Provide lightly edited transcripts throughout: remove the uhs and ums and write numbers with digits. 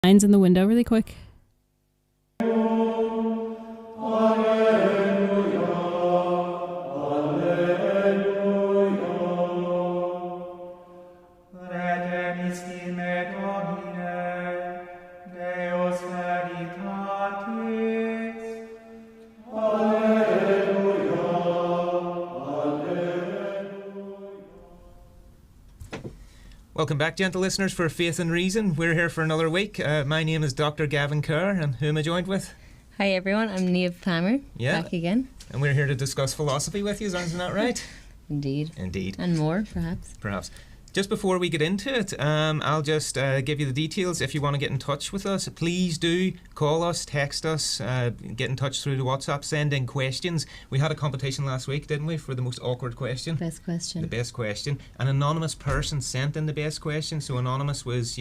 Lines in the window really quick. Welcome back, gentle listeners, for Faith and Reason. We're here for another week. My name is Dr. Gaven Kerr, and who am I joined with? Hi everyone, I'm Niamh back again. And we're here to discuss philosophy with you, isn't that right? Indeed. Indeed. And more, perhaps. Perhaps. Just before we get into it, I'll just give you the details. If you want to get in touch with us, please do call us, text us, get in touch through the WhatsApp, send in questions. We had a competition last week, didn't we, for the most awkward question? Best question. The best question. An anonymous person sent in the best question, so Anonymous was,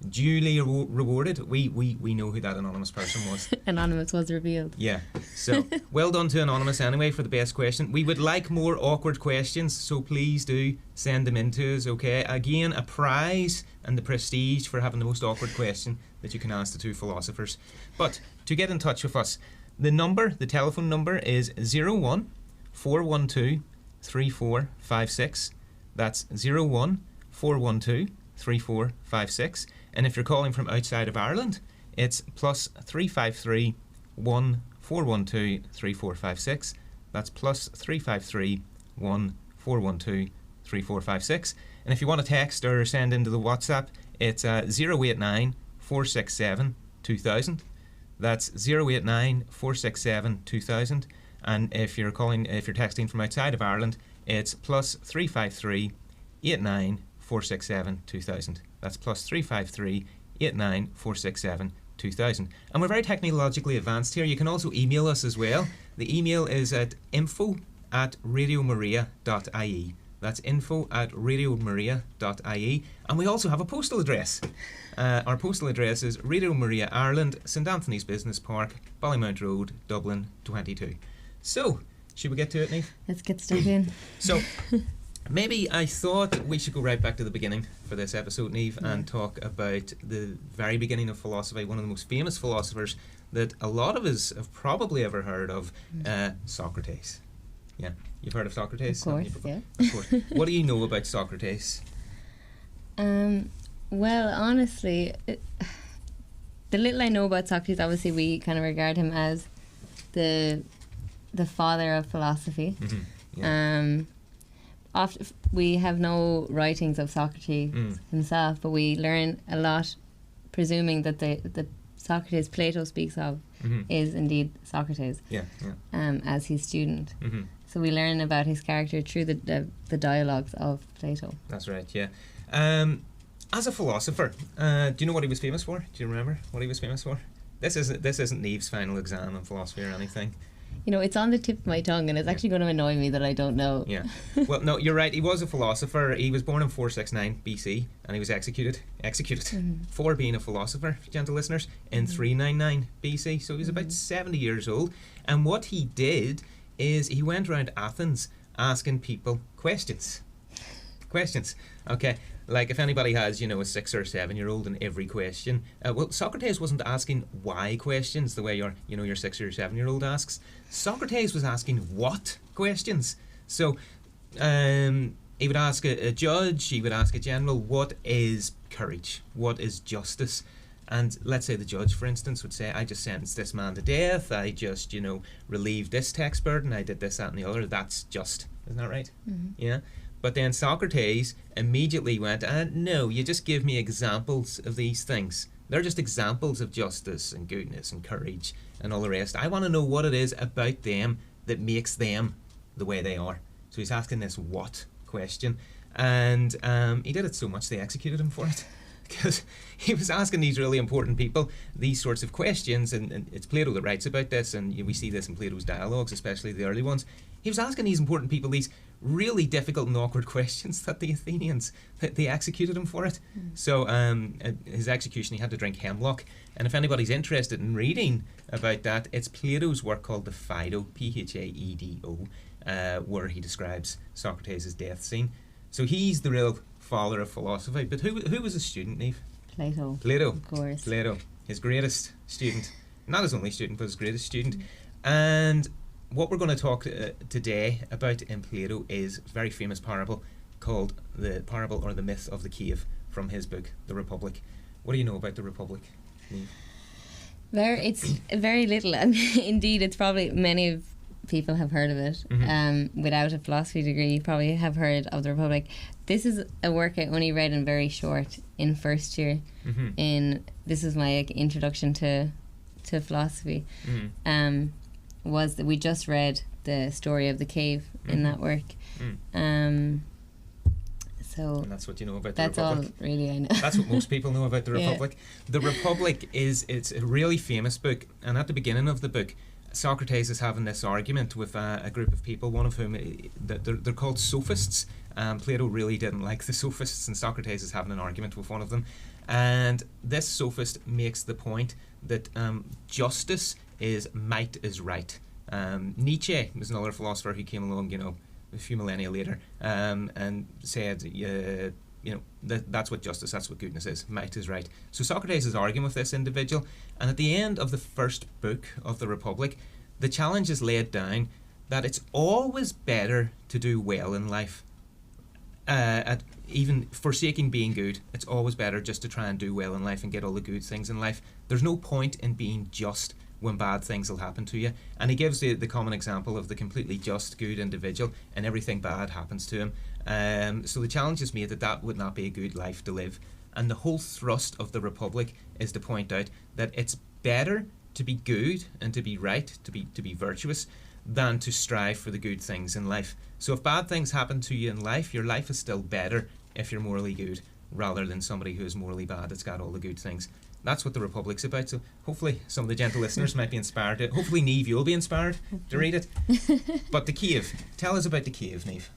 duly rewarded. We know who that anonymous person was. Anonymous was revealed. Yeah. So, well done to Anonymous anyway for the best question. We would like more awkward questions, so please do send them in to us, okay? Again, a prize and the prestige for having the most awkward question that you can ask the two philosophers. But to get in touch with us, the telephone number is 01 412 3456. That's 01 412 3456. And if you're calling from outside of Ireland, it's plus 353 1 412 3456. That's plus 353 1 412 3456. And if you want to text or send into the WhatsApp, it's 089 467 2000. That's 089 467 2000. And if you're texting from outside of Ireland, it's plus 353 89 467 2000. That's plus 353 89 467 2000. And we're very technologically advanced here. You can also email us as well. The email is at info@radiomaria.ie. That's info@radiomaria.ie. And we also have a postal address. Our postal address is Radio Maria Ireland, St Anthony's Business Park, Ballymount Road, Dublin 22. So, should we get to it, Niamh? Let's get stuck in. So, maybe I thought we should go right back to the beginning for this episode, Niamh, and talk about the very beginning of philosophy, one of the most famous philosophers that a lot of us have probably ever heard of, Socrates. Yeah, you've heard of Socrates? Of course, yeah. Of course. What do you know about Socrates? Well, honestly, the little I know about Socrates, obviously we kind of regard him as the father of philosophy. Mm-hmm. Yeah. We have no writings of Socrates himself, but we learn a lot, presuming that the Socrates Plato speaks of is indeed Socrates. Yeah. As his student. Mm-hmm. So we learn about his character through the dialogues of Plato. That's right, yeah. As a philosopher, do you know what he was famous for? Do you remember what he was famous for? This isn't Niamh's final exam in philosophy or anything. It's on the tip of my tongue, and it's actually going to annoy me that I don't know. Yeah. Well, no, you're right. He was a philosopher. He was born in 469 BC, and he was executed for being a philosopher, gentle listeners, in 399 BC. So he was about 70 years old. And what he did is he went around Athens asking people questions. Okay. Like if anybody has, a 6 or 7 year old in every question. Well, Socrates wasn't asking why questions the way your 6 or 7 year old asks. Socrates was asking what questions. So he would ask a judge, he would ask a general, what is courage? What is justice? And let's say the judge, for instance, would say, I just sentenced this man to death, I just, relieved this tax burden, I did this, that and the other, that's just. Isn't that right? Mm-hmm. Yeah. But then Socrates immediately went, no, you just give me examples of these things. They're just examples of justice and goodness and courage and all the rest. I want to know what it is about them that makes them the way they are. So he's asking this what question. And he did it so much they executed him for it. Because he was asking these really important people these sorts of questions, and it's Plato that writes about this, and we see this in Plato's dialogues, especially the early ones. He was asking these important people these really difficult and awkward questions that the Athenians, they executed him for it. So his execution, he had to drink hemlock. And if anybody's interested in reading about that, it's Plato's work called the Phaedo, Phaedo, where he describes Socrates' death scene. So he's the real father of philosophy. But who was a student, Niamh? Plato. Plato. Of course. Plato, his greatest student. Not his only student, but his greatest student. And what we're going to talk today about in Plato is a very famous parable called the parable or the myth of the cave from his book, The Republic. What do you know about the Republic, Niamh? It's very little. Indeed, it's probably many of people have heard of it. Without a philosophy degree, you probably have heard of the Republic. This is a work I only read in very short in first year. This is my introduction to philosophy. Was that we just read the story of the cave in that work. So and that's what you know about the that's Republic. all really I know. That's what most people know about the Republic. The Republic it's a really famous book, and at the beginning of the book, Socrates is having this argument with a group of people, one of whom they're called sophists. Plato really didn't like the sophists, and Socrates is having an argument with one of them. And this sophist makes the point that justice is might is right. Nietzsche was another philosopher who came along, a few millennia later, and said, that's what justice, that's what goodness is. Might is right. So Socrates is arguing with this individual, and at the end of the first book of the Republic, the challenge is laid down that it's always better to do well in life. At even forsaking being good, it's always better just to try and do well in life and get all the good things in life. There's no point in being just when bad things will happen to you. And he gives the common example of the completely just, good individual, and everything bad happens to him. So the challenge is made that would not be a good life to live. And the whole thrust of the Republic is to point out that it's better to be good and to be right, to be virtuous, than to strive for the good things in life. So if bad things happen to you in life, your life is still better if you're morally good, rather than somebody who is morally bad that's got all the good things. That's what the Republic's about. So hopefully some of the gentle listeners might be inspired. Hopefully, Niamh, you'll be inspired to read it. But the cave. Tell us about the cave, Niamh.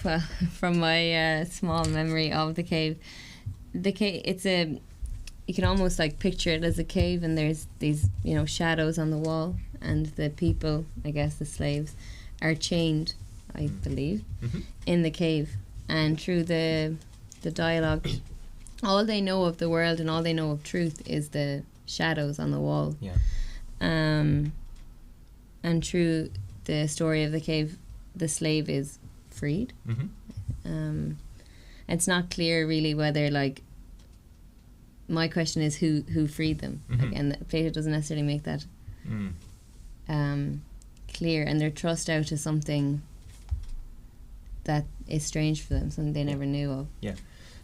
Well, from my small memory of the cave, it's you can almost picture it as a cave, and there's these shadows on the wall, and the people, I guess the slaves, are chained, I believe, in the cave, and through the dialogue, all they know of the world and all they know of truth is the shadows on the wall. Yeah. And through the story of the cave, the slave is freed. It's not clear really whether my question is who freed them, and Plato doesn't necessarily make that clear, and they're thrust out to something that is strange for them, something they never knew of. Yeah.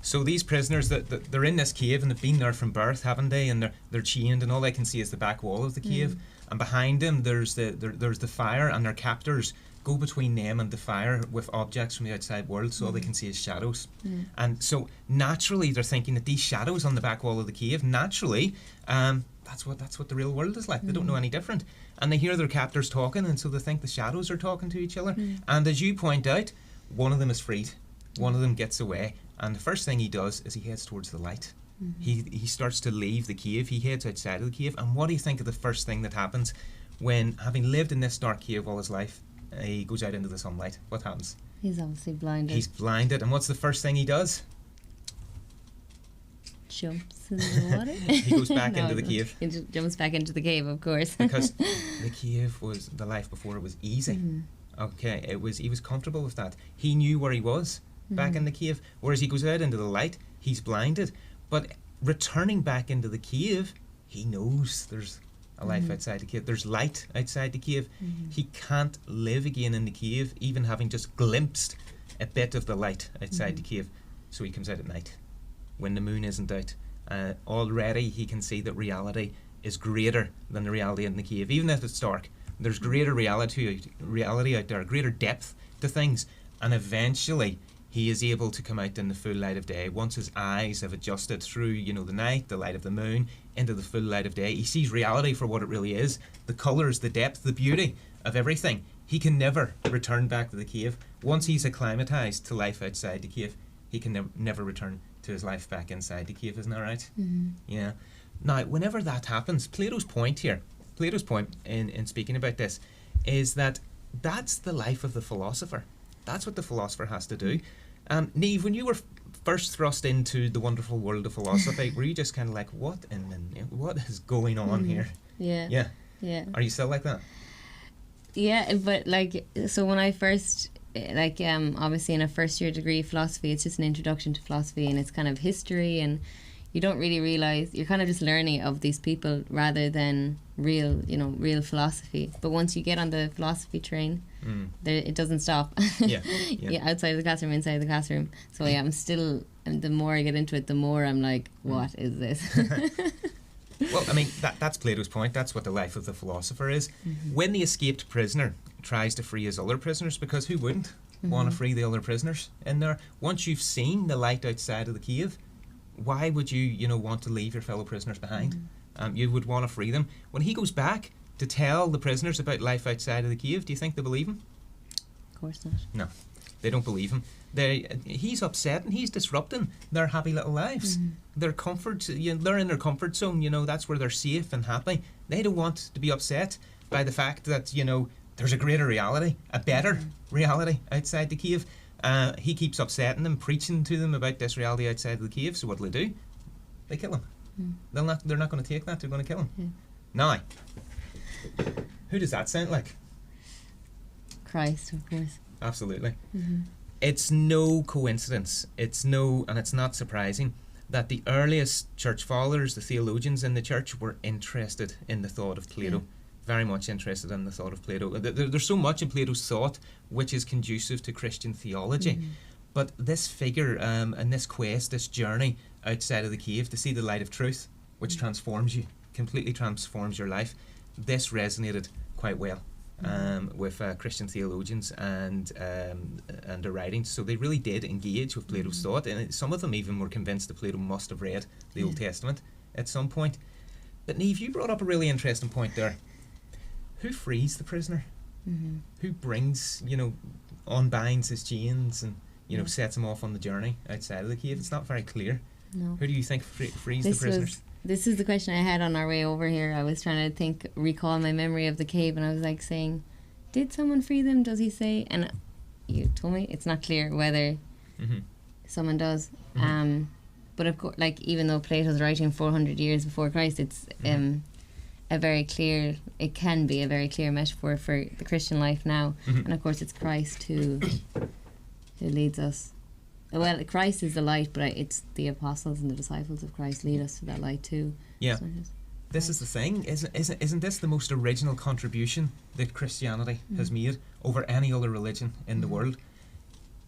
So these prisoners, that they're in this cave, and they've been there from birth, haven't they? And they're chained, and all they can see is the back wall of the cave. And behind them, there's the fire, and their captors go between them and the fire with objects from the outside world, so all they can see is shadows. And so naturally, they're thinking that these shadows on the back wall of the cave, naturally, that's what the real world is like. They don't know any different, and they hear their captors talking, and so they think the shadows are talking to each other. And as you point out, one of them is freed. One of them gets away. And the first thing he does is he heads towards the light. He starts to leave the cave. He heads outside of the cave. And what do you think of the first thing that happens when, having lived in this dark cave all his life, he goes out into the sunlight? What happens? He's obviously blinded. He's blinded. And what's the first thing he does? Jumps in the water. He goes back into the cave. He jumps back into the cave, of course. Because the cave was the life before it was easy. Okay, he was comfortable with that. He knew where he was back in the cave, whereas he goes out into the light, he's blinded. But returning back into the cave, he knows there's a life outside the cave. There's light outside the cave. He can't live again in the cave, even having just glimpsed a bit of the light outside the cave. So he comes out at night when the moon isn't out. Already he can see that reality is greater than the reality in the cave. Even if it's dark, there's greater reality out there, greater depth to things. And eventually he is able to come out in the full light of day. Once his eyes have adjusted through, the night, the light of the moon, into the full light of day, he sees reality for what it really is. The colours, the depth, the beauty of everything. He can never return back to the cave. Once he's acclimatised to life outside the cave, he can never return to his life back inside the cave. Isn't that right? Yeah. Now, whenever that happens, Plato's point in speaking about this is that that's the life of the philosopher. That's what the philosopher has to do. Niamh, when you were first thrust into the wonderful world of philosophy, were you just kind of like, what is going on here? Yeah. Are you still like that? Yeah, but like, so when I first, like, obviously in a first year degree philosophy, it's just an introduction to philosophy, and it's kind of history, and you don't really realise, you're kind of just learning of these people rather than real philosophy. But once you get on the philosophy train, it doesn't stop. Yeah. Outside of the classroom, inside of the classroom. So yeah, and the more I get into it, the more I'm like, what is this? Well, I mean, that's Plato's point. That's what the life of the philosopher is. When the escaped prisoner tries to free his other prisoners, because who wouldn't want to free the other prisoners in there? Once you've seen the light outside of the cave, why would you want to leave your fellow prisoners behind? You would want to free them. When he goes back to tell the prisoners about life outside of the cave, do you think they believe him? Of course not. No, they don't believe him. He's upset and he's disrupting their happy little lives. Their comfort, they're in their comfort zone. That's where they're safe and happy. They don't want to be upset by the fact that there's a greater reality, a better reality outside the cave. He keeps upsetting them, preaching to them about this reality outside the cave. So what'll they do? They kill him. They're not going to take that. They're going to kill him. Now, who does that sound like? Christ, of course. Absolutely. It's no coincidence, and it's not surprising that the earliest church fathers, the theologians in the church, were interested in the thought of Plato. Very much interested in the thought of Plato. There's so much in Plato's thought which is conducive to Christian theology. But this figure and this quest, this journey outside of the cave to see the light of truth, which transforms you, completely transforms your life, this resonated quite well with Christian theologians and their writings. So they really did engage with Plato's thought, and some of them even were convinced that Plato must have read the Old Testament at some point. But Niamh, you brought up a really interesting point there. Who frees the prisoner? Who brings, unbinds his chains and sets him off on the journey outside of the cave? It's not very clear. No. Who do you think frees the prisoners? This is the question I had on our way over here. I was trying to recall my memory of the cave, and I was like saying, did someone free them? Does he say? And you told me it's not clear whether someone does. But of course, like, even though Plato's writing 400 years before Christ, it's it can be a very clear metaphor for the Christian life now. And of course it's Christ who leads us. Well, Christ is the light, but it's the apostles and the disciples of Christ lead us to that light too. Yeah. So this is the thing, isn't this the most original contribution that Christianity has made over any other religion in the world?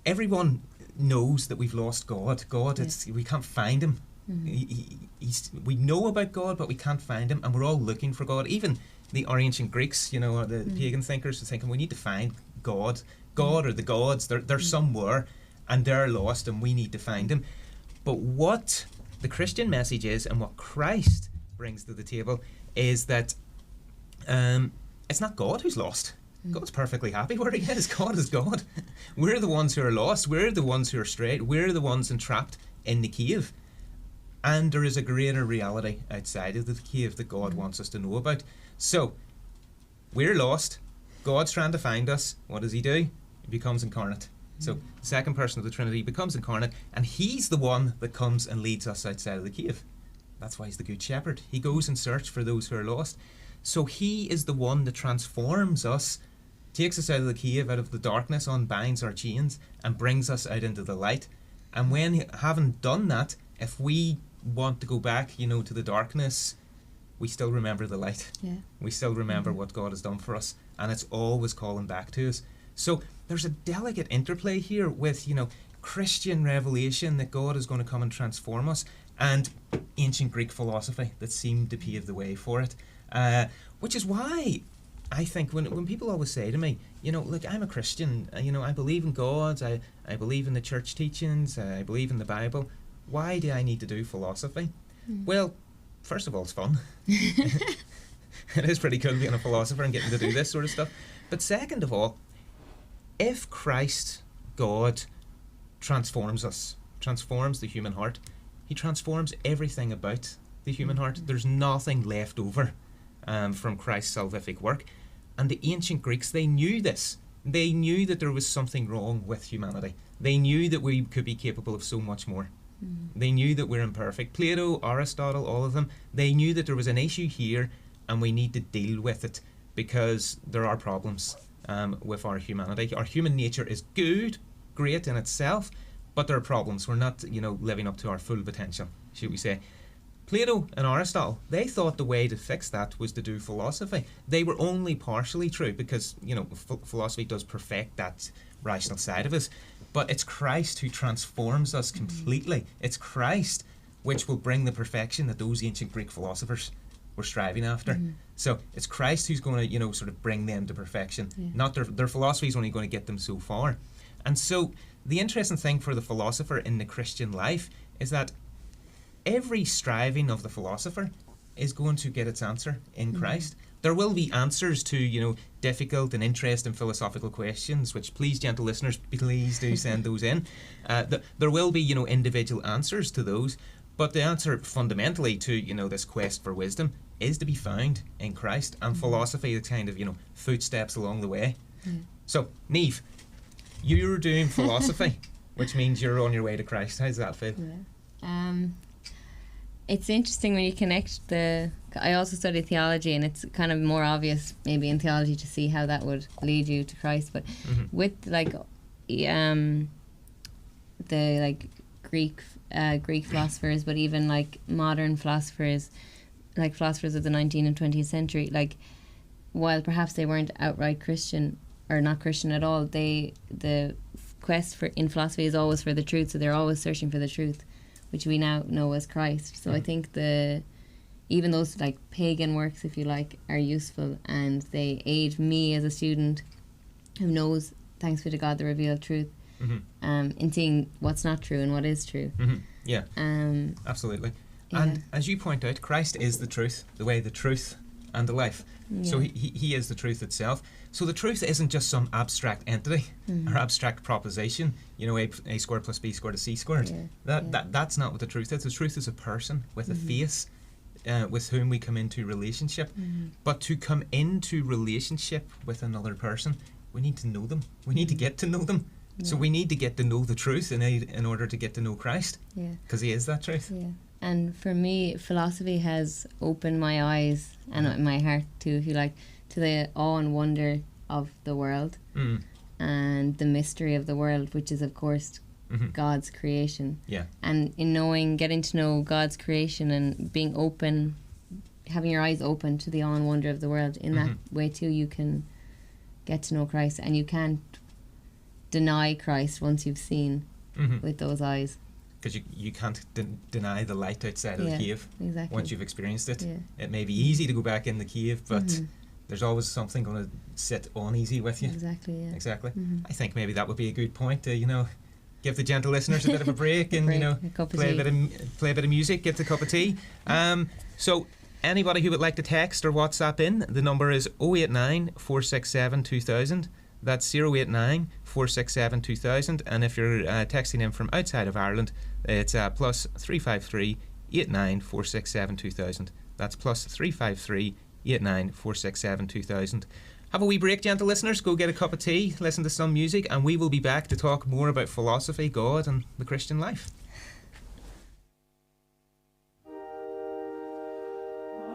Everyone knows that we've lost God. We can't find him. We know about God, but we can't find him, and we're all looking for God. Even the ancient Greeks, the pagan thinkers, are thinking we need to find God or the gods. They're somewhere, and they're lost, and we need to find him. But what the Christian message is, and what Christ brings to the table, is that it's not God who's lost. God's perfectly happy where he is. God is God. We're the ones who are lost. We're the ones who are strayed. We're the ones entrapped in the cave. And there is a greater reality outside of the cave that God wants us to know about. So, we're lost. God's trying to find us. What does he do? He becomes incarnate. So, the second person of the Trinity becomes incarnate, and he's the one that comes and leads us outside of the cave. That's why he's the Good Shepherd. He goes in search for those who are lost. So, he is the one that transforms us, takes us out of the cave, out of the darkness, unbinds our chains, and brings us out into the light. And when, having done that, if we want to go back, to the darkness, we still remember the light. We still remember what God has done for us, and it's always calling back to us. So there's a delicate interplay here with Christian revelation that God is going to come and transform us, and ancient Greek philosophy that seemed to pave the way for it, which is why I think when people always say to me, look, I'm a Christian, I believe in God, I believe in the church teachings, I believe in the Bible, why do I need to do philosophy? Well, first of all, it's fun. It is pretty cool being a philosopher and getting to do this sort of stuff. But second of all, if Christ, God, transforms us, transforms the human heart, he transforms everything about the human heart. There's nothing left over from Christ's salvific work. And the ancient Greeks, they knew this. They knew that there was something wrong with humanity. They knew that we could be capable of so much more. They knew that we're imperfect. Plato, Aristotle, all of them, they knew that there was an issue here and we need to deal with it because there are problems with our humanity. Our human nature is good, great in itself, but there are problems. We're not, living up to our full potential, should we say. Plato and Aristotle, they thought the way to fix that was to do philosophy. They were only partially true because, philosophy does perfect that rational side of us. But it's Christ who transforms us completely. It's Christ which will bring the perfection that those ancient Greek philosophers were striving after. So it's Christ who's going to, sort of bring them to perfection. Not their philosophy is only going to get them so far. And so the interesting thing for the philosopher in the Christian life is that every striving of the philosopher is going to get its answer in Christ. There will be answers to, difficult and interesting philosophical questions, which please, gentle listeners, please do send those in. There will be, individual answers to those, but the answer fundamentally to, this quest for wisdom is to be found in Christ, and philosophy is kind of, footsteps along the way. So, Niamh, you're doing philosophy, which means you're on your way to Christ. How does that feel? It's interesting when you connect I also study theology, and it's kind of more obvious maybe in theology to see how that would lead you to Christ. But with the Greek philosophers, but even modern philosophers, like philosophers of the 19th and 20th century, while perhaps they weren't outright Christian or not Christian at all, the quest in philosophy is always for the truth. So they're always searching for the truth, which we now know as Christ. So I think even those pagan works, if you like, are useful, and they aid me as a student who knows, thanks be to God, the revealed truth, in seeing what's not true and what is true. Yeah, absolutely. And as you point out, Christ is the truth, the way, the truth, and the life. So he is the truth itself. So the truth isn't just some abstract entity or abstract proposition, a squared plus b squared is c squared. That's not what the truth is. The truth is a person with a face with whom we come into relationship. But to come into relationship with another person, we need to know them. We need to get to know them. So we need to get to know the truth in order to get to know Christ, because he is that truth. And for me, philosophy has opened my eyes and my heart to, if you like, to the awe and wonder of the world and the mystery of the world, which is, of course, God's creation. And in getting to know God's creation and being open, having your eyes open to the awe and wonder of the world, in that way too, you can get to know Christ, and you can't deny Christ once you've seen with those eyes. Because you can't deny the light outside of the cave once you've experienced it. It may be easy to go back in the cave, but there's always something going to sit uneasy with you. Exactly. I think maybe that would be a good point to, give the gentle listeners a bit of a break and, play a bit of music, get a cup of tea. So anybody who would like to text or WhatsApp in, the number is 089 467 2000. That's 089 467 2000, and if you're texting in from outside of Ireland, it's plus 353 89 467 2000. That's plus 353 89 467 2000. Have a wee break, gentle listeners. Go get a cup of tea, listen to some music, and we will be back to talk more about philosophy, God, and the Christian life.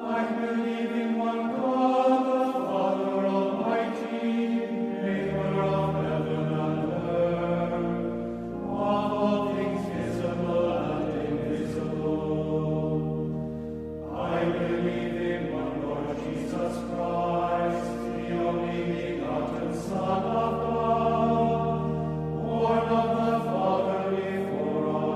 I believe in one God, the Father Almighty, maker of heaven and earth, of all things visible and invisible. I believe in one Lord Jesus Christ, the only begotten Son of God, born of the Father before all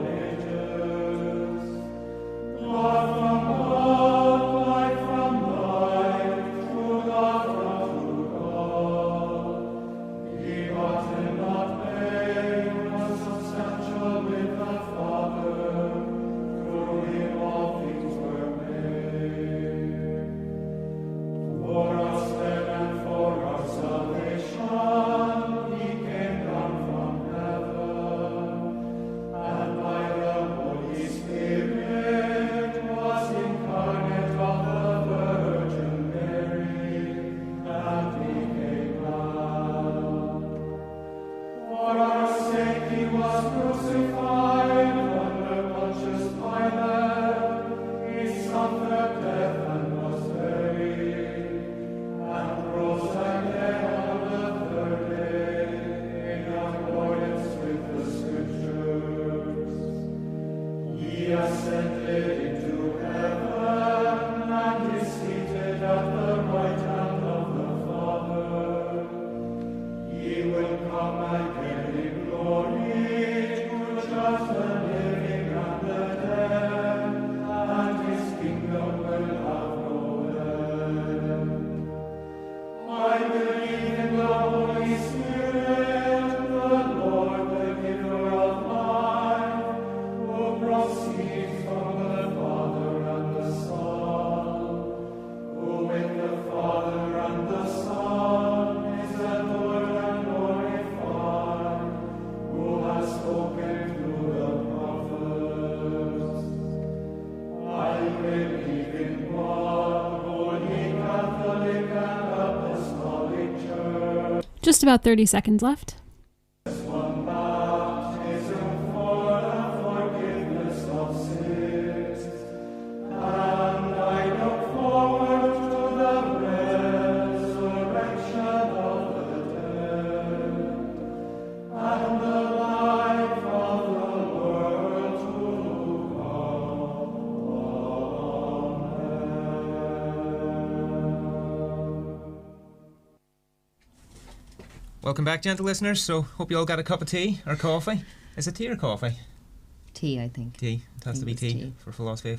suffered death and was buried, and rose again on the third day, in accordance with the Scriptures. He ascended into heaven, and is seated at the right hand of the Father. He will come again in glory to judge the living and the dead, and his kingdom will have no end. I believe in the Holy Spirit, the Lord, the giver of life, who proceeds from the Father and the Son, who with the Father and the Son is adored and glorified, who has spoken through the prophets. I believe in one holy Catholic and Apostolic Church. Just about 30 seconds left. One baptism for the forgiveness of sins, and I look forward to the resurrection of the dead, and the life of the world to come. Amen. Welcome back, gentle listeners. So, hope you all got a cup of tea or coffee. Is it tea or coffee? Tea, I think. Tea. It has to be think tea, it's tea. for philosophy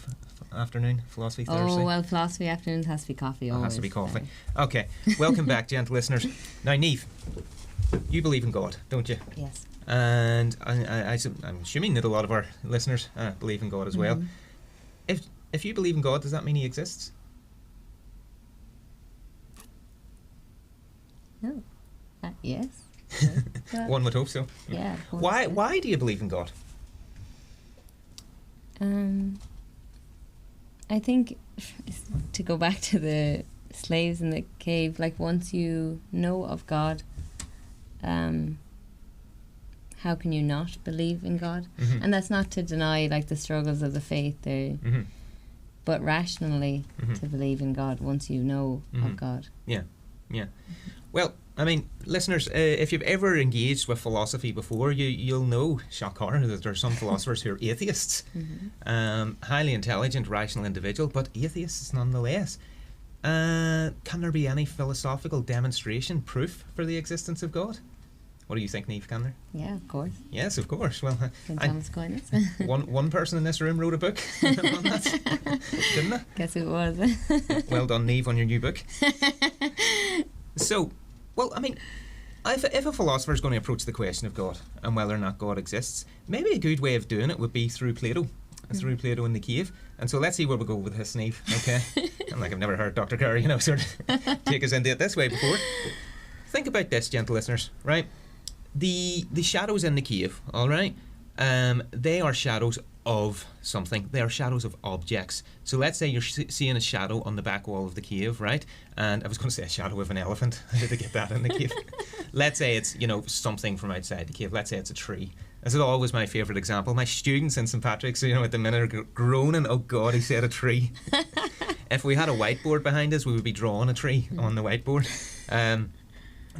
afternoon, philosophy Thursday. Oh, well, philosophy afternoons has to be coffee It always. has to be coffee. so- Okay, welcome back, gentle listeners. Now, Niamh, you believe in God, don't you? Yes. And I'm assuming that a lot of our listeners believe in God as well. Mhm. If you believe in God, does that mean he exists? No. Yes. Well, One would hope so. yeah. of course, Why? yeah. Why do you believe in God? I think to go back to the slaves in the cave, like once you know of God, how can you not believe in God? Mhm. And that's not to deny like the struggles of the faith there, Mhm. but rationally Mhm. to believe in God once you know Mhm. of God. Yeah. Well, I mean, listeners, if you've ever engaged with philosophy before, you'll know, shock horror, that there are some philosophers who are atheists. Highly intelligent, rational individual, but atheists nonetheless. Can there be any philosophical demonstration, proof for the existence of God? What do you think, Niamh? Can there? Yeah, of course. Yes, of course. Well, St. I- Thomas Aquinas. one person in this room wrote a book on that, didn't they? Guess who it was? Well done, Niamh, on your new book. So, well, I mean, if a philosopher is going to approach the question of God and whether or not God exists, maybe a good way of doing it would be through Plato. Through Plato in the cave. And so let's see where we go with this, Niamh, okay? I'm like, I've never heard Dr. Kerr, sort of take us into it this way before. Think about this, gentle listeners, right? The shadows in the cave, all right? They are shadows of something. They are shadows of objects. So let's say you're seeing a shadow on the back wall of the cave, right? And I was going to say a shadow of an elephant. How did they get that in the cave? Let's say it's, something from outside the cave. Let's say it's a tree. This is always my favourite example. My students in St. Patrick's, at the minute are groaning, oh God, he said a tree. If we had a whiteboard behind us, we would be drawing a tree on the whiteboard.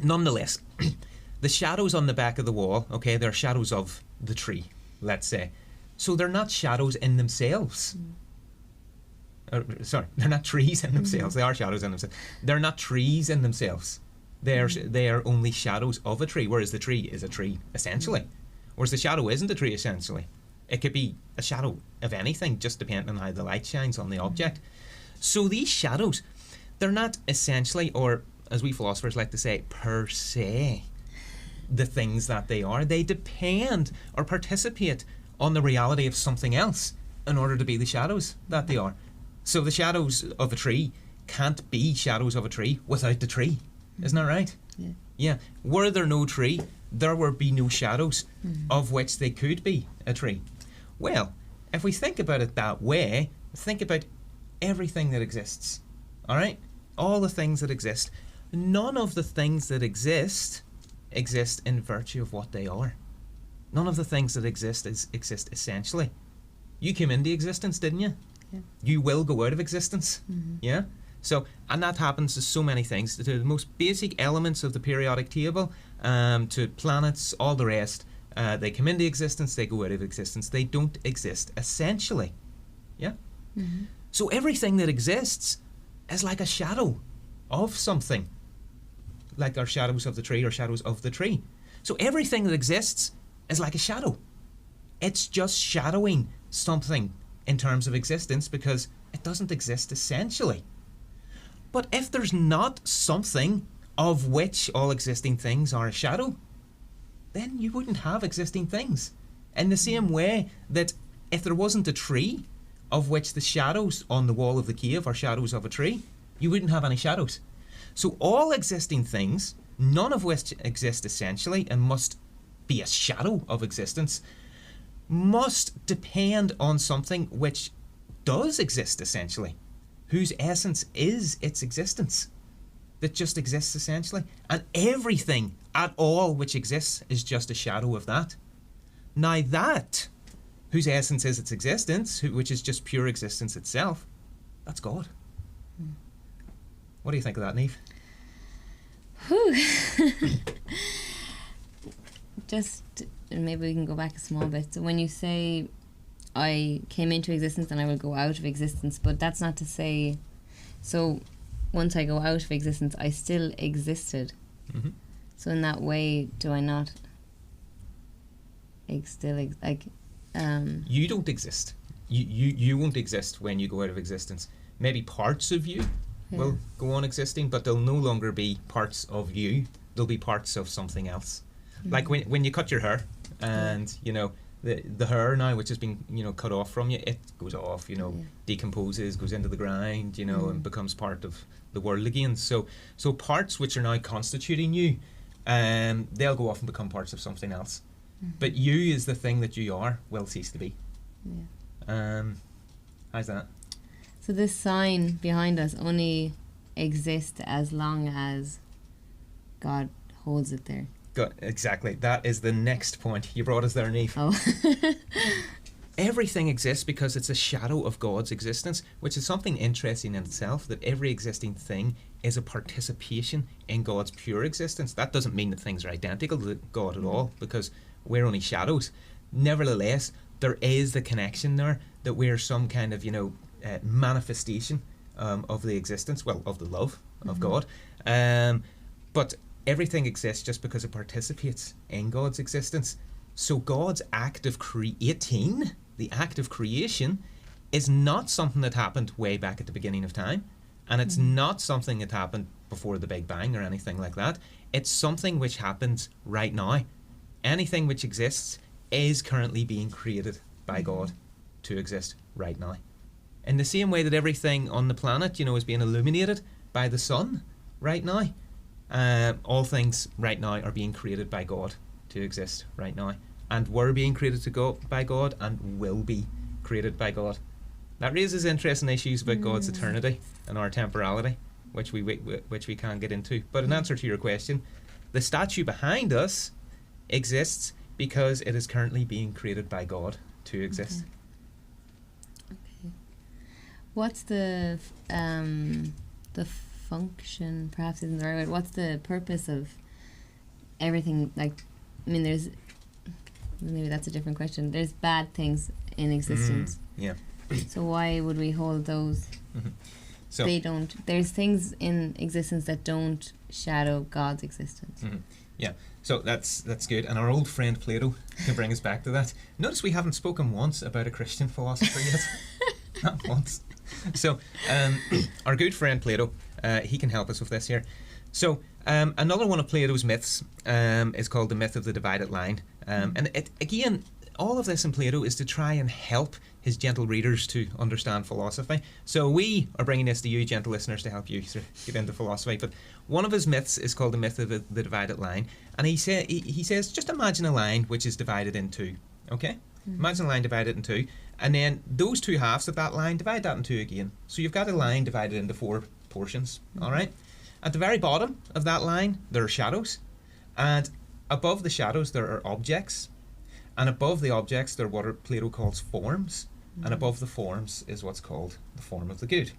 Nonetheless, the shadows on the back of the wall, okay, they're shadows of the tree, let's say. So they're not shadows in themselves. They're not trees in themselves. They are shadows in themselves. They're not trees in themselves. They are only shadows of a tree, whereas the tree is a tree, essentially. Whereas the shadow isn't a tree, essentially. It could be a shadow of anything, just depending on how the light shines on the object. So these shadows, they're not essentially, or as we philosophers like to say, per se, the things that they are. They depend or participate on the reality of something else in order to be the shadows that they are. So the shadows of a tree can't be shadows of a tree without the tree. Isn't that right? Yeah. Were there no tree, there would be no shadows of which they could be a tree. Well, if we think about it that way, think about everything that exists. All right? All the things that exist. None of the things that exist in virtue of what they are. None of the things that exist exist essentially. You came into existence, didn't you? You will go out of existence. Yeah? So, and that happens to so many things, to the most basic elements of the periodic table, to planets, all the rest. They come into existence, they go out of existence. They don't exist essentially. Yeah? So everything that exists is like a shadow of something. Like our shadows of the tree or shadows of the tree. So everything that exists is like a shadow. It's just shadowing something in terms of existence because it doesn't exist essentially. But if there's not something of which all existing things are a shadow, then you wouldn't have existing things. In the same way that if there wasn't a tree of which the shadows on the wall of the cave are shadows of a tree, you wouldn't have any shadows. So all existing things, none of which exist essentially and must be a shadow of existence, must depend on something which does exist essentially, whose essence is its existence, that just exists essentially. And everything at all which exists is just a shadow of that. Now that, whose essence is its existence, which is just pure existence itself, that's God. What do you think of that, Niamh? Just maybe we can go back a small bit. So when you say I came into existence and I will go out of existence, but that's not to say, so once I go out of existence I still existed. So in that way, do I not you don't exist. You won't exist when you go out of existence. Maybe parts of you will go on existing, but they'll no longer be parts of you. They'll be parts of something else. Like when you cut your hair, and you know the hair now, which has been cut off from you, it goes off, decomposes, goes into the ground, and becomes part of the world again. So parts which are now constituting you, they'll go off and become parts of something else. But you, is the thing that you are, will cease to be. How's that? So this sign behind us only exists as long as God holds it there. Good, exactly. That is the next point. You brought us there, Niamh. Oh. Everything exists because it's a shadow of God's existence, which is something interesting in itself, that every existing thing is a participation in God's pure existence. That doesn't mean that things are identical to God at all, because we're only shadows. Nevertheless, there is the connection there, that we're some kind of, manifestation of the existence, of the love of God. But everything exists just because it participates in God's existence. So God's act of creating, the act of creation, is not something that happened way back at the beginning of time, and it's not something that happened before the Big Bang or anything like that. It's something which happens right now. Anything which exists is currently being created by God to exist right now. In the same way that everything on the planet, is being illuminated by the sun right now. All things right now are being created by God to exist right now, and were being created by God and will be created by God. That raises interesting issues about God's eternity and our temporality, which we can't get into. But in answer to your question, the statue behind us exists because it is currently being created by God to exist. Okay. What's the function, perhaps isn't the right word, what's the purpose of everything? There's, maybe that's a different question. There's bad things in existence. So why would we hold those? So there's things in existence that don't shadow God's existence. So that's good, and our old friend Plato can bring us back to that. Notice we haven't spoken once about a Christian philosopher yet. Not once. So our good friend Plato, he can help us with this here. So another one of Plato's myths is called the myth of the divided line, and again, all of this in Plato is to try and help his gentle readers to understand philosophy. So we are bringing this to you, gentle listeners, to help you get into philosophy. But one of his myths is called the myth of the divided line, and he says, just imagine a line which is divided in two. Okay, imagine a line divided in two, and then those two halves of that line, divide that in two again. So you've got a line divided into four portions. All right. At the very bottom of that line, there are shadows, and above the shadows there are objects, and above the objects there are what Plato calls forms. and above the forms is what's called the form of the good.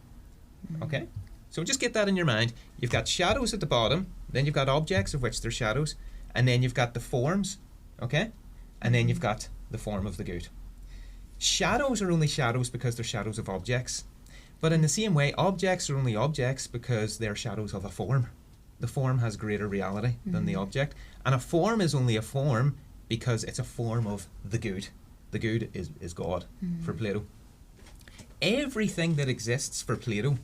Okay? So just get that in your mind. You've got shadows at the bottom, then you've got objects of which they're shadows, and then you've got the forms, okay? And then you've got the form of the good. Shadows are only shadows because they're shadows of objects. But in the same way, objects are only objects because they're shadows of a form. The form has greater reality than the object. And a form is only a form because it's a form of the good. The good is God for Plato. Everything that exists for Plato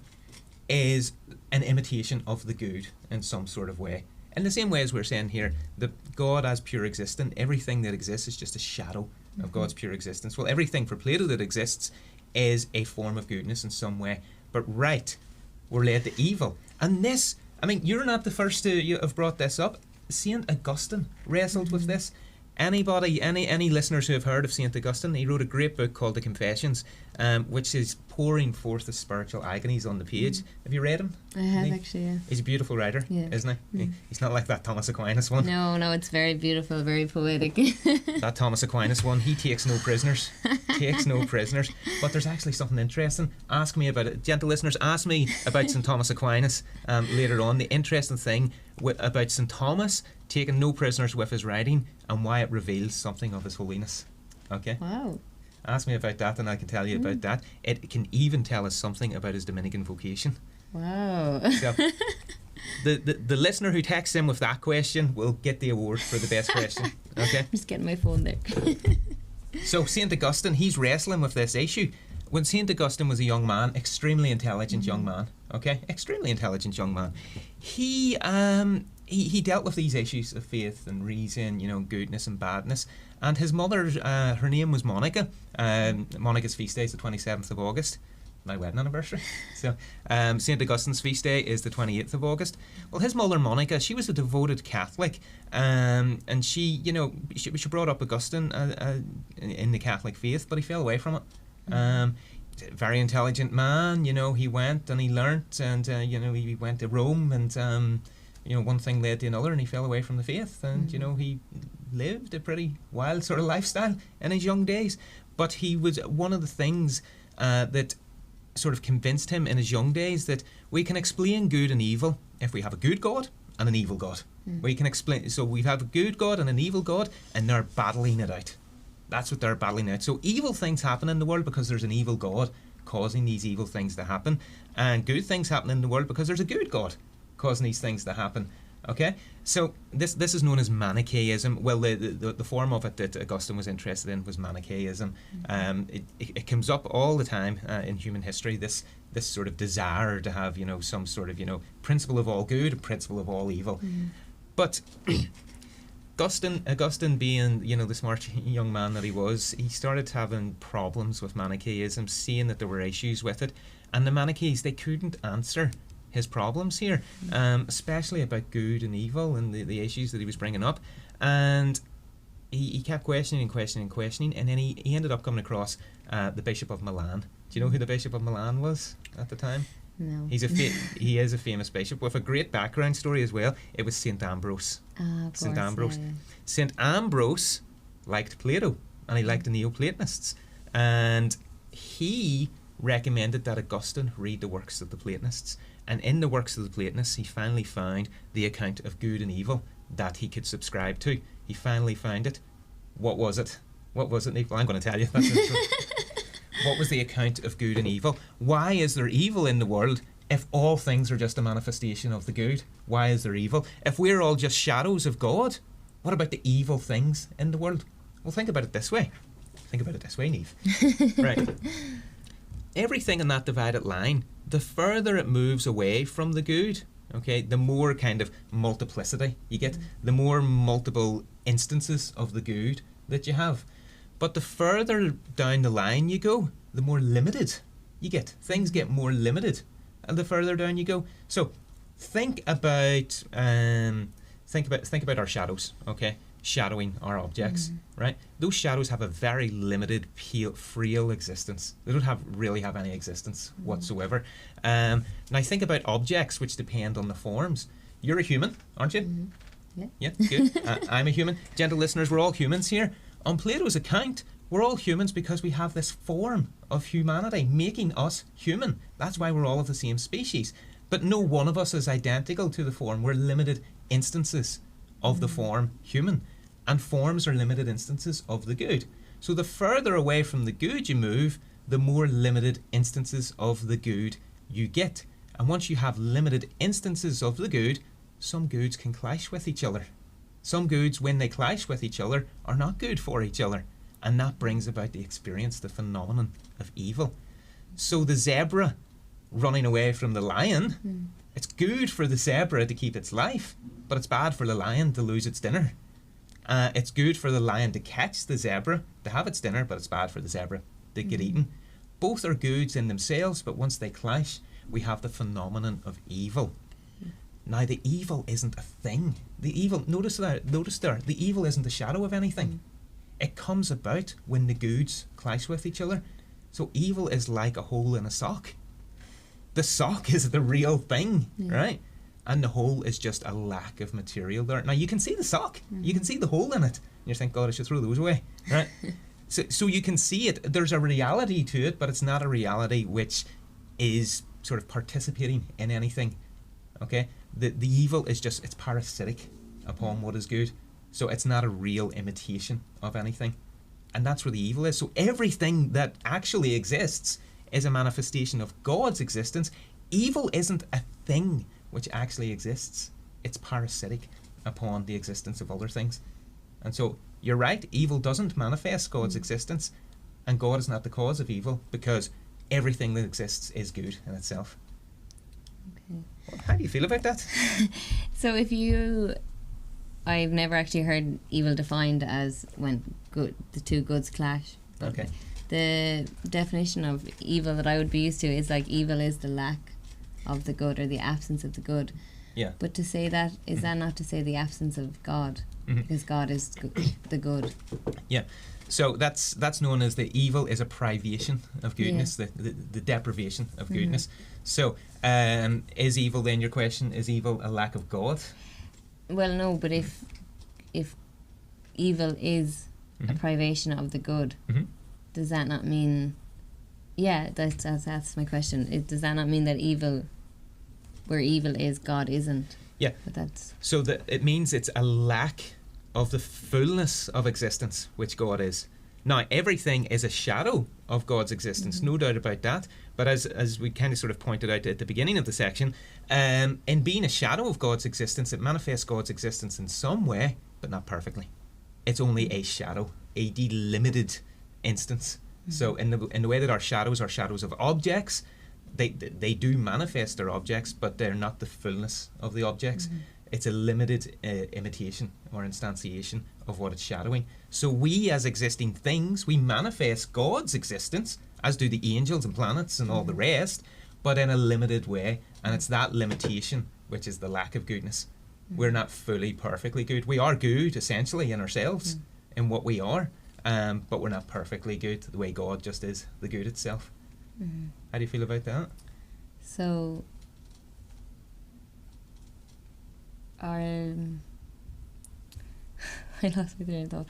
is an imitation of the good in some sort of way. In the same way as we're saying here, that God as pure existent, everything that exists is just a shadow of God's pure existence. Well, everything for Plato that exists is a form of goodness in some way. But right, we're led to evil. And this, I mean, you're not the first to have brought this up. St. Augustine wrestled with this. Anybody, any listeners who have heard of St. Augustine, he wrote a great book called The Confessions, which is pouring forth the spiritual agonies on the page. Have you read him? I have, actually, yeah. He's a beautiful writer, isn't he? He's not like that Thomas Aquinas one. No, it's very beautiful, very poetic. That Thomas Aquinas one, he takes no prisoners. Takes no prisoners. But there's actually something interesting. Ask me about it. Gentle listeners, ask me about St. Thomas Aquinas later on. The interesting thing about St. Thomas taking no prisoners with his writing and why it reveals something of his holiness. Okay? Wow. Ask me about that and I can tell you about that. It can even tell us something about his Dominican vocation. Wow. So, the listener who texts in with that question will get the award for the best question. Okay? I'm just getting my phone there. So St. Augustine, he's wrestling with this issue. When St. Augustine was a young man, extremely intelligent young man, okay? Extremely intelligent young man. He dealt with these issues of faith and reason, goodness and badness. And his mother, her name was Monica. Monica's feast day is the 27th of August. My wedding anniversary. So St. Augustine's feast day is the 28th of August. Well, his mother Monica, she was a devoted Catholic, and she brought up Augustine in the Catholic faith, but he fell away from it. Very intelligent man, he went and he learnt, and he went to Rome, and one thing led to another, and he fell away from the faith, and he lived a pretty wild sort of lifestyle in his young days. But he was one of the things that sort of convinced him in his young days that we can explain good and evil if we have a good God and an evil God. We can explain, so we have a good God and an evil God, and they're battling it out. That's what they're battling out. So evil things happen in the world because there's an evil God causing these evil things to happen, and good things happen in the world because there's a good God causing these things to happen. Okay, so this is known as Manichaeism. Well, the form of it that Augustine was interested in was Manichaeism. It comes up all the time in human history. This sort of desire to have some sort of principle of all good, and principle of all evil. But Augustine being the smart young man that he was, he started having problems with Manichaeism, seeing that there were issues with it, and the Manichaeans, they couldn't answer his problems here, especially about good and evil and the issues that he was bringing up. And he kept questioning, and then he ended up coming across the Bishop of Milan. Do you know who the Bishop of Milan was at the time? No. He is a famous bishop with a great background story as well. It was St. Ambrose. St. Ambrose. Yeah. St. Ambrose liked Plato, and he liked the Neoplatonists, and he recommended that Augustine read the works of the Platonists. And in the works of the Platonists, he finally found the account of good and evil that he could subscribe to. He finally found it. What was it? What was it, Niamh? Well, I'm going to tell you. What was the account of good and evil? Why is there evil in the world if all things are just a manifestation of the good? Why is there evil? If we're all just shadows of God, what about the evil things in the world? Well, think about it this way. Niamh. Right. Everything in that divided line, the further it moves away from the good, okay, the more kind of multiplicity you get, the more multiple instances of the good that you have. But the further down the line you go, the more limited you get. Things get more limited, and the further down you go. So think about our shadows, okay? Shadowing our objects, right? Those shadows have a very limited, frail existence. They don't really have any existence whatsoever. Now think about objects which depend on the forms. You're a human, aren't you? Yeah. Yeah, good. I'm a human. Gentle listeners, we're all humans here. On Plato's account, We're all humans because we have this form of humanity making us human. That's why we're all of the same species. But no one of us is identical to the form. We're limited instances of the form human. And forms are limited instances of the good. So the further away from the good you move, the more limited instances of the good you get. And once you have limited instances of the good, some goods can clash with each other. Some goods, when they clash with each other, are not good for each other. And that brings about the experience, the phenomenon of evil. So the zebra running away from the lion, it's good for the zebra to keep its life, but it's bad for the lion to lose its dinner. It's good for the lion to catch the zebra, to have its dinner, but it's bad for the zebra to get eaten. Both are goods in themselves, but once they clash, we have the phenomenon of evil. Now, the evil isn't a thing. The evil, notice there, the evil isn't a shadow of anything. It comes about when the goods clash with each other. So evil is like a hole in a sock. The sock is the real thing, right? And the hole is just a lack of material there. Now, you can see the sock. You can see the hole in it. And you think, God, I should throw those away, right? So you can see it. There's a reality to it, but it's not a reality which is sort of participating in anything, okay? The evil is just, it's parasitic upon what is good. So it's not a real imitation of anything. And that's where the evil is. So everything that actually exists is a manifestation of God's existence. Evil isn't a thing which actually exists. It's parasitic upon the existence of other things. And so you're right, evil doesn't manifest God's existence, and God is not the cause of evil, because everything that exists is good in itself. Okay. Well, how do you feel about that? So I've never actually heard evil defined as when the two goods clash. Okay. The definition of evil that I would be used to is like evil is the lack of the good or the absence of the good. Yeah. But to say that, is that not to say the absence of God? Because God is the good. Yeah. So that's known as the evil is a privation of goodness, the deprivation of goodness. So is evil, then your question, is evil a lack of God? Well, no, but if evil is a privation of the good, does that not mean... Yeah, that's my question. Does that not mean that evil, where evil is, God isn't? Yeah. But that's... So it means it's a lack of the fullness of existence, which God is. Now, everything is a shadow of God's existence, no doubt about that. But as we kind of sort of pointed out at the beginning of the section, in being a shadow of God's existence, it manifests God's existence in some way, but not perfectly. It's only a shadow, a delimited instance. So in the way that our shadows are shadows of objects, they do manifest their objects, but they're not the fullness of the objects. It's a limited imitation or instantiation of what it's shadowing. So we, as existing things, we manifest God's existence, as do the angels and planets and all the rest, but in a limited way. And it's that limitation which is the lack of goodness. We're not fully, perfectly good. We are good, essentially, in ourselves, in what we are, but we're not perfectly good the way God just is, the good itself. How do you feel about that? So... I lost my train of thought.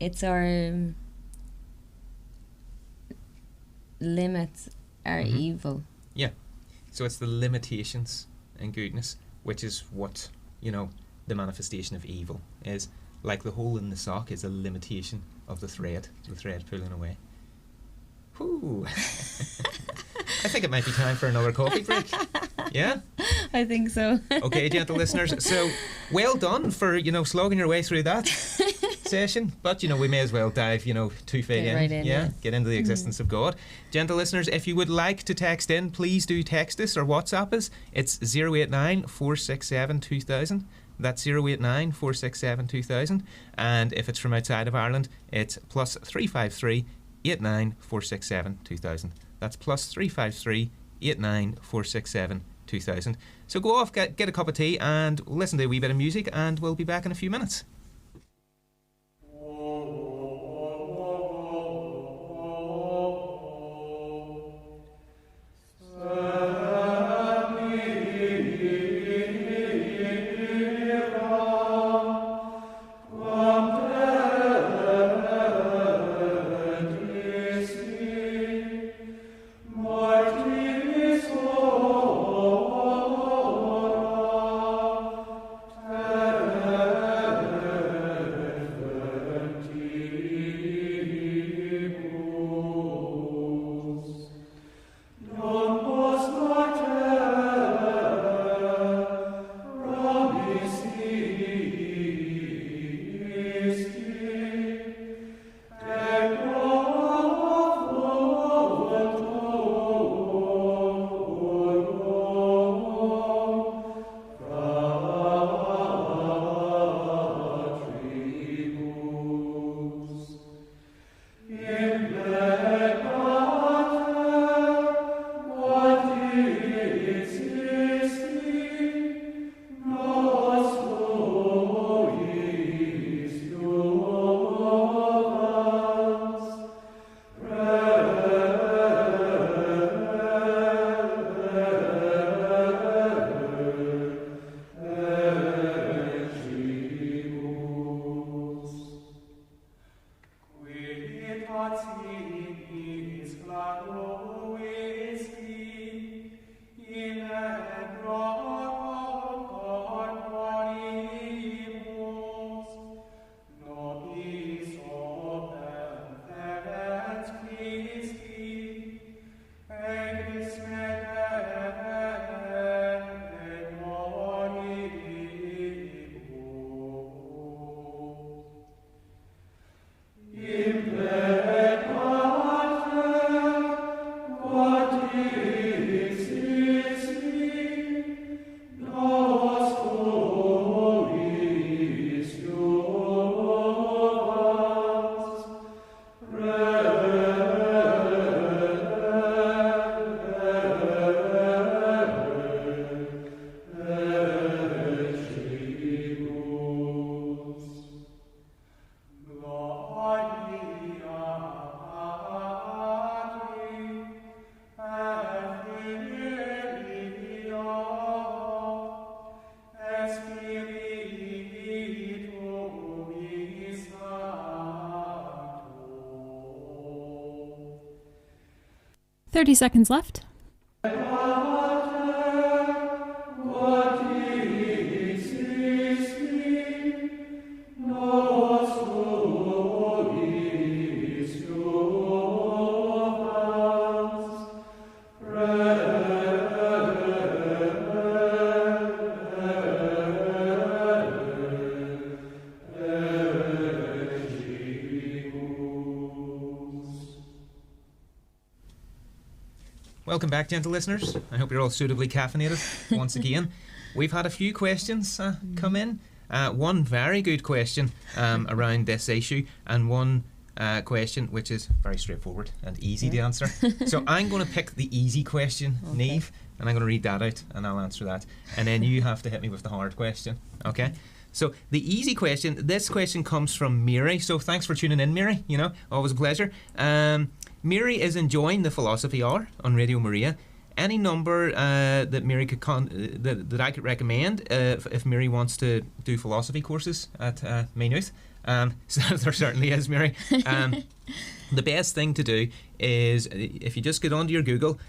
It's our limits are evil. Yeah. So it's the limitations in goodness, which is what, the manifestation of evil is. Like the hole in the sock is a limitation of the thread pulling away. Whew. I think it might be time for another coffee break. Yeah? I think so. Okay, gentle listeners. So, well done for, slogging your way through that session. But, we may as well dive, too far in. Right in. Yeah. Get into the existence of God. Gentle listeners, if you would like to text in, please do text us or WhatsApp us. It's 089 467 2000. That's 089 467 2000. And if it's from outside of Ireland, it's plus 353 89 467 2000. That's plus 353 89 467 2000. So go off, get a cup of tea and listen to a wee bit of music, and we'll be back in a few minutes. Wow. 30 seconds left. Welcome back, gentle listeners. I hope you're all suitably caffeinated once again. We've had a few questions come in. One very good question around this issue, and one question which is very straightforward and easy to answer. So I'm going to pick the easy question, Niamh, and I'm going to read that out and I'll answer that. And then you have to hit me with the hard question, okay? So the easy question, this question comes from Mary. So thanks for tuning in, Mary. You know, always a pleasure. Mary is enjoying the Philosophy Hour on Radio Maria. Any number that Mary could that I could recommend if Mary wants to do philosophy courses at Niamh. So there certainly is, Mary. The best thing to do is if you just get onto your Google,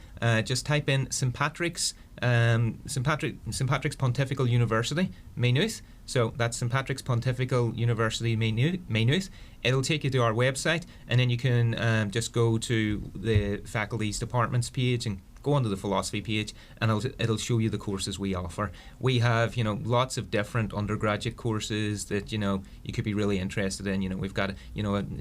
just type in St Patrick's Pontifical University, Maynooth. So that's St Patrick's Pontifical University, Maynooth. It'll take you to our website, and then you can just go to the faculties departments page and go onto the philosophy page, and it'll show you the courses we offer. We have, you know, lots of different undergraduate courses that, you know, you could be really interested in. You know, we've got, a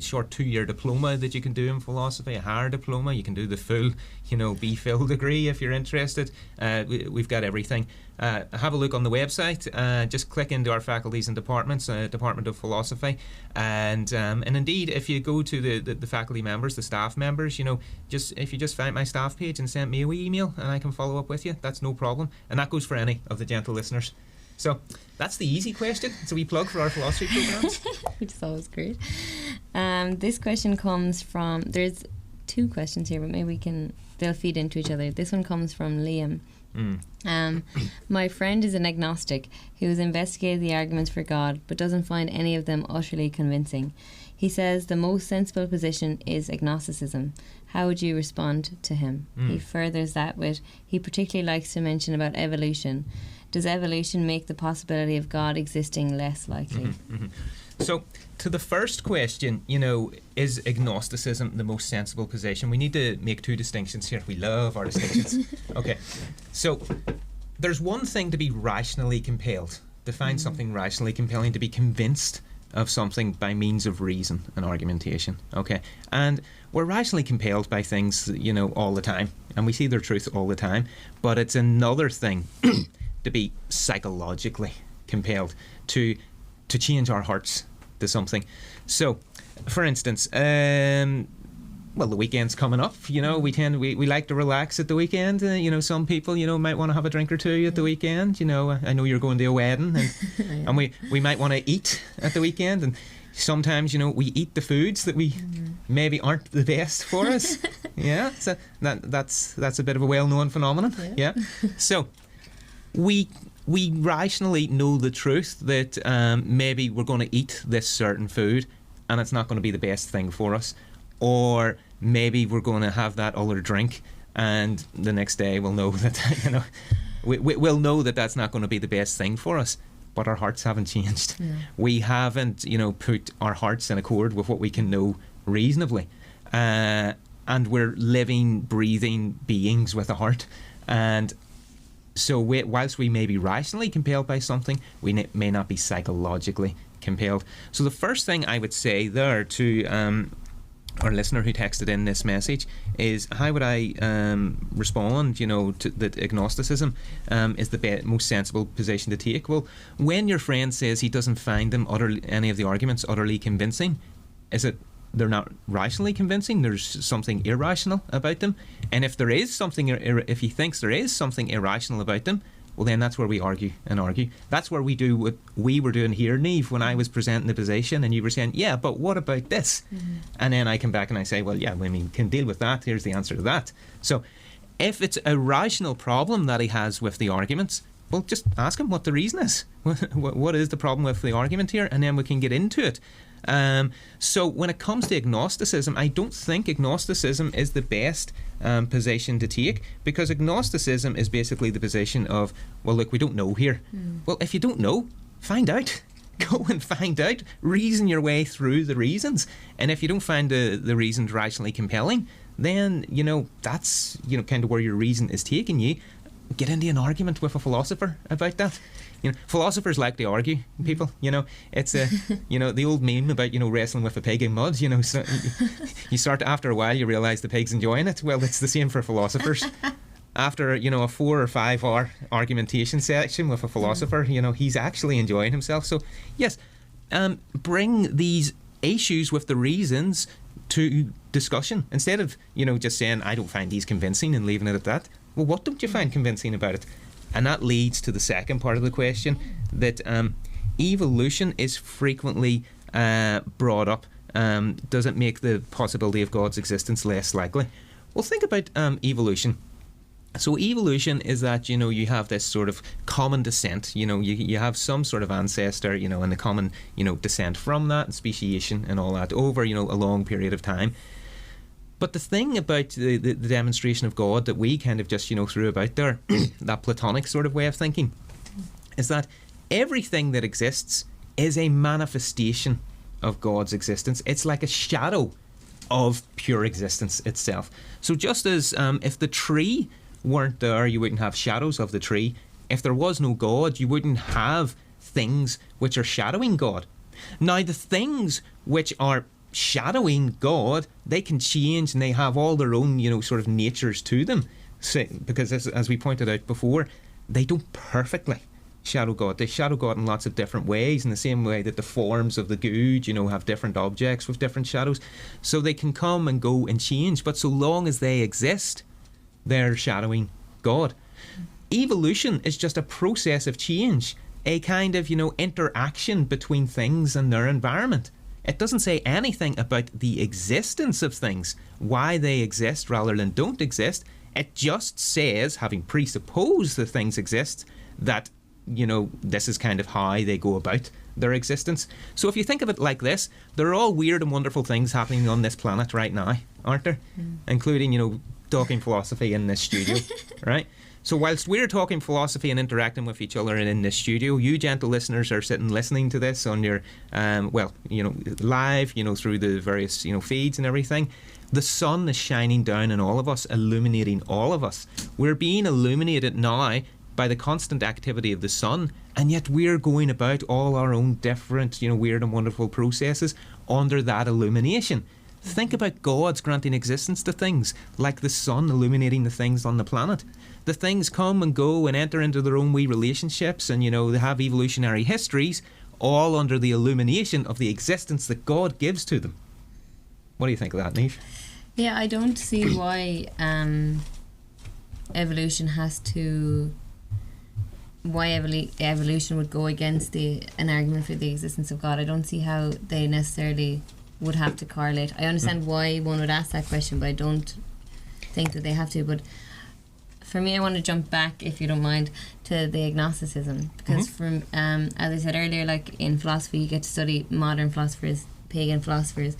short 2-year diploma that you can do in philosophy, a higher diploma. You can do the full, BPhil degree if you're interested. We've got everything. Have a look on the website. Just click into our faculties and departments, Department of Philosophy, and indeed, if you go to the faculty members, the staff members, if you just find my staff page and send me a wee email, and I can follow up with you. That's no problem, and that goes for any of the gentle listeners. So that's the easy question. It's a wee plug for our philosophy programs, which is always great. This question comes from. There's 2 questions here, but maybe they'll feed into each other. This one comes from Liam. My friend is an agnostic who has investigated the arguments for God but doesn't find any of them utterly convincing. He says the most sensible position is agnosticism. How would you respond to him? He furthers that with, he particularly likes to mention about evolution. Does evolution make the possibility of God existing less likely? So, to the first question, is agnosticism the most sensible position? We need to make 2 distinctions here. We love our distinctions. Okay, so there's one thing to be rationally compelled, to find something rationally compelling, to be convinced of something by means of reason and argumentation. Okay, and we're rationally compelled by things, all the time, and we see their truth all the time. But it's another thing to be psychologically compelled to change our hearts to something. So, for instance, the weekend's coming up. We like to relax at the weekend. Some people, might want to have a drink or 2 at the weekend. I know you're going to a wedding, and we might want to eat at the weekend. And sometimes, we eat the foods that we maybe aren't the best for us. Yeah, so that's a bit of a well-known phenomenon. Yeah. So we rationally know the truth that maybe we're going to eat this certain food and it's not going to be the best thing for us, or maybe we're going to have that other drink and the next day we'll know that we'll know that that's not going to be the best thing for us, but our hearts haven't changed. We haven't put our hearts in accord with what we can know reasonably, and we're living, breathing beings with a heart. And so whilst we may be rationally compelled by something, we may not be psychologically compelled. So the first thing I would say there to our listener who texted in this message is, how would I respond, to that agnosticism is the most sensible position to take? Well, when your friend says he doesn't find any of the arguments utterly convincing, is it they're not rationally convincing? There's something irrational about them. And if there is something, if he thinks there is something irrational about them, well, then that's where we argue. That's where we do what we were doing here, Niamh, when I was presenting the position and you were saying, yeah, but what about this? And then I come back and I say, well, yeah, can deal with that. Here's the answer to that. So if it's a rational problem that he has with the arguments, well, just ask him what the reason is. What is the problem with the argument here? And then we can get into it. So when it comes to agnosticism, I don't think agnosticism is the best position to take, because agnosticism is basically the position of, well, look, we don't know here. Well, if you don't know, find out. Go and find out. Reason your way through the reasons. And if you don't find the reasons rationally compelling, then, that's, kind of where your reason is taking you. Get into an argument with a philosopher about that. Philosophers like to argue, people. It's the old meme about wrestling with a pig in mud. So you start, after a while, you realise the pig's enjoying it. Well, it's the same for philosophers. After a 4 or 5 hour argumentation session with a philosopher, he's actually enjoying himself. So yes, bring these issues with the reasons to discussion, instead of just saying, I don't find these convincing, and leaving it at that. Well, what don't you find convincing about it? And that leads to the second part of the question, that evolution is frequently brought up. Does it make the possibility of God's existence less likely? Well, think about evolution. So evolution is that, you have this sort of common descent, you have some sort of ancestor, and the common, descent from that, and speciation and all that over, a long period of time. But the thing about the demonstration of God that we kind of just, threw about there, that Platonic sort of way of thinking, is that everything that exists is a manifestation of God's existence. It's like a shadow of pure existence itself. So just as if the tree weren't there, you wouldn't have shadows of the tree. If there was no God, you wouldn't have things which are shadowing God. Now, the things which are shadowing God, they can change, and they have all their own, sort of natures to them. So, because as we pointed out before, they don't perfectly shadow God. They shadow God in lots of different ways, in the same way that the forms of the good, have different objects with different shadows. So they can come and go and change, but so long as they exist, they're shadowing God. Evolution is just a process of change, a kind of, interaction between things and their environment. It doesn't say anything about the existence of things, why they exist rather than don't exist. It just says, having presupposed that things exist, that, this is kind of how they go about their existence. So if you think of it like this, there are all weird and wonderful things happening on this planet right now, aren't there? Including, talking philosophy in this studio, right? So whilst we're talking philosophy and interacting with each other in this studio, you gentle listeners are sitting listening to this on your, live, through the various, feeds and everything. The sun is shining down on all of us, illuminating all of us. We're being illuminated now by the constant activity of the sun, and yet we're going about all our own different, weird and wonderful processes under that illumination. Think about God's granting existence to things, like the sun illuminating the things on the planet. The things come and go and enter into their own wee relationships, and they have evolutionary histories, all under the illumination of the existence that God gives to them. What do you think of that, Niamh? Yeah, I don't see why evolution evolution would go against an argument for the existence of God. I don't see how they necessarily would have to correlate. I understand why one would ask that question, but I don't think that they have to. But for me, I want to jump back, if you don't mind, to the agnosticism, because from as I said earlier, like in philosophy, you get to study modern philosophers, pagan philosophers,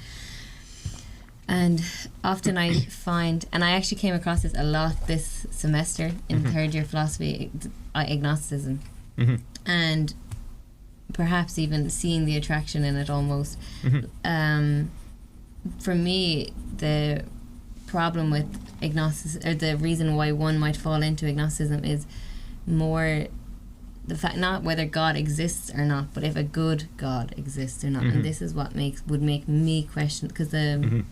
and often I find, and I actually came across this a lot this semester in third year philosophy, agnosticism, and perhaps even seeing the attraction in it almost. For me, the problem with agnosticism, or the reason why one might fall into agnosticism, is more the fact, not whether God exists or not, but if a good God exists or not. And this is what would make me question, because the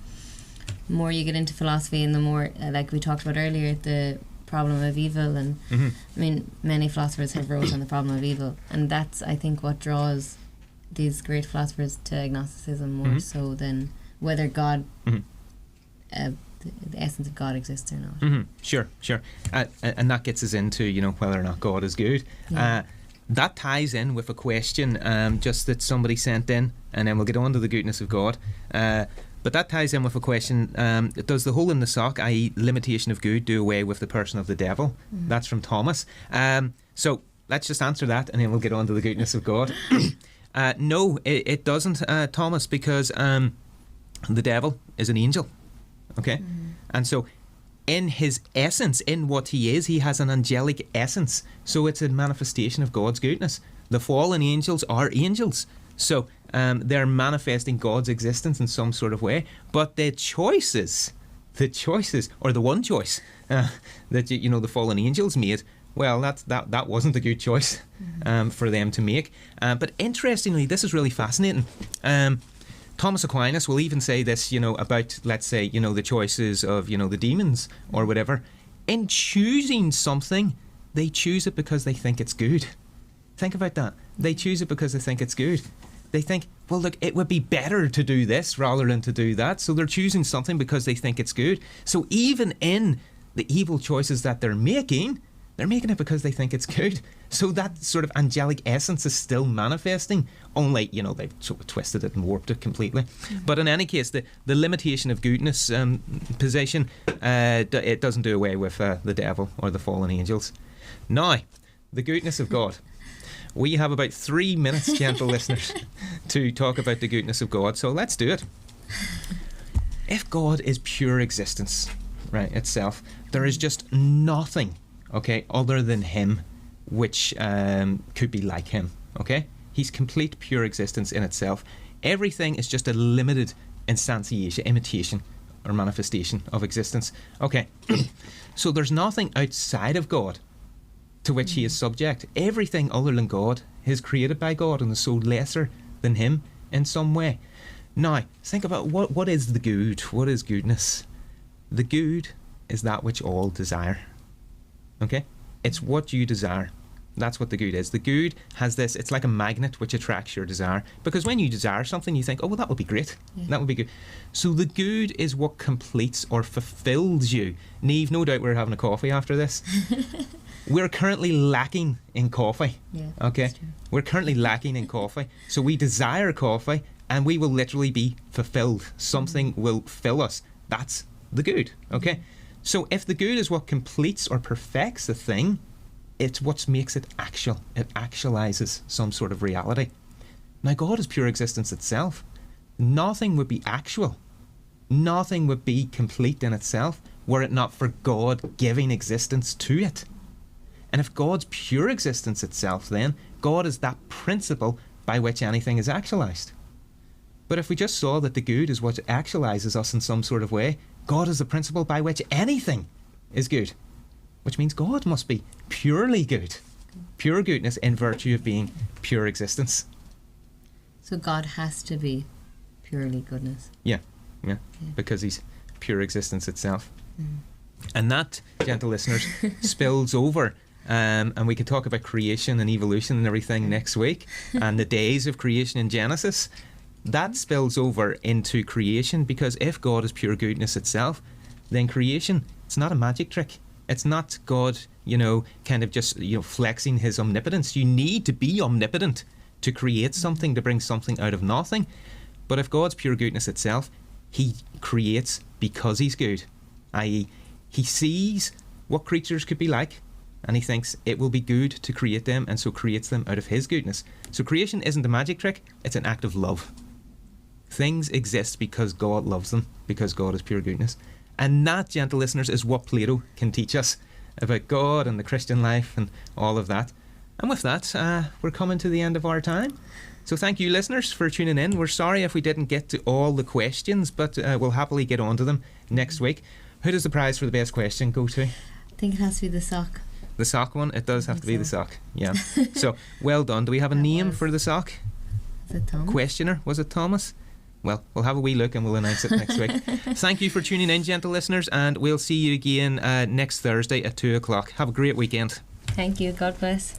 more you get into philosophy, and the more, like we talked about earlier, the problem of evil, and I mean, many philosophers have wrote on the problem of evil, and that's, I think, what draws these great philosophers to agnosticism more so than whether God, the essence of God exists or not. Sure. And that gets us into, whether or not God is good. Yeah. That ties in with a question just that somebody sent in, and then we'll get on to the goodness of God. But that ties in with a question, does the hole in the sock, i.e. limitation of good, do away with the person of the devil? That's from Thomas. So let's just answer that, and then we'll get on to the goodness of God. No, it doesn't, Thomas, because the devil is an angel. Okay? And so in his essence, in what he is, he has an angelic essence. So it's a manifestation of God's goodness. The fallen angels are angels. So they're manifesting God's existence in some sort of way. But the choices, or the one choice that the fallen angels made, well, that wasn't a good choice for them to make. But interestingly, this is really fascinating. Thomas Aquinas will even say this, about, let's say, the choices of, the demons or whatever. In choosing something, they choose it because they think it's good. Think about that. They choose it because they think it's good. They think, well, look, it would be better to do this rather than to do that. So they're choosing something because they think it's good. So even in the evil choices that they're making it because they think it's good. So that sort of angelic essence is still manifesting, only, they've sort of twisted it and warped it completely. But in any case, the limitation of goodness position, it doesn't do away with the devil or the fallen angels. Now, the goodness of God. We have about 3 minutes, gentle listeners, to talk about the goodness of God. So let's do it. If God is pure existence, right, itself, there is just nothing, okay, other than him, which could be like him, okay? He's complete pure existence in itself. Everything is just a limited instantiation, imitation, or manifestation of existence. Okay, so there's nothing outside of God to which he is subject. Everything other than God is created by God and is so lesser than him in some way. Now, think about what is the good? What is goodness? The good is that which all desire. Okay? It's what you desire. That's what the good is. The good has this, it's like a magnet which attracts your desire. Because when you desire something, you think, oh, well, that would be great. Yeah. That would be good. So the good is what completes or fulfills you. Niamh, no doubt we're having a coffee after this. We're currently lacking in coffee. Yeah, okay? We're currently lacking in coffee. So we desire coffee and we will literally be fulfilled. Something will fill us. That's the good. Okay? So if the good is what completes or perfects a thing, it's what makes it actual. It actualizes some sort of reality. Now, God is pure existence itself. Nothing would be actual. Nothing would be complete in itself were it not for God giving existence to it. And if God's pure existence itself, then God is that principle by which anything is actualized. But if we just saw that the good is what actualizes us in some sort of way, God is the principle by which anything is good, which means God must be purely good. Pure goodness in virtue of being pure existence. So God has to be purely goodness. Yeah, because he's pure existence itself. And that, gentle listeners, spills over. And we can talk about creation and evolution and everything next week, and the days of creation in Genesis. That spills over into creation, because if God is pure goodness itself, then creation, it's not a magic trick. It's not God, kind of just, flexing his omnipotence. You need to be omnipotent to create something, to bring something out of nothing. But if God's pure goodness itself, he creates because he's good, i.e. he sees what creatures could be like, and he thinks it will be good to create them, and so creates them out of his goodness. So creation isn't a magic trick, it's an act of love. Things exist because God loves them, because God is pure goodness. And that, gentle listeners, is what Plato can teach us about God and the Christian life and all of that. And with that, we're coming to the end of our time. So thank you, listeners, for tuning in. We're sorry if we didn't get to all the questions, but we'll happily get on to them next week. Who does the prize for the best question go to? I think it has to be the sock. The sock one? It does have to be the sock. Yeah. So, well done. Do we have a name for the sock? Is it Thomas? Questioner. Was it Thomas? Well, we'll have a wee look and we'll announce it next week. Thank you for tuning in, gentle listeners, and we'll see you again next Thursday at 2 o'clock. Have a great weekend. Thank you. God bless.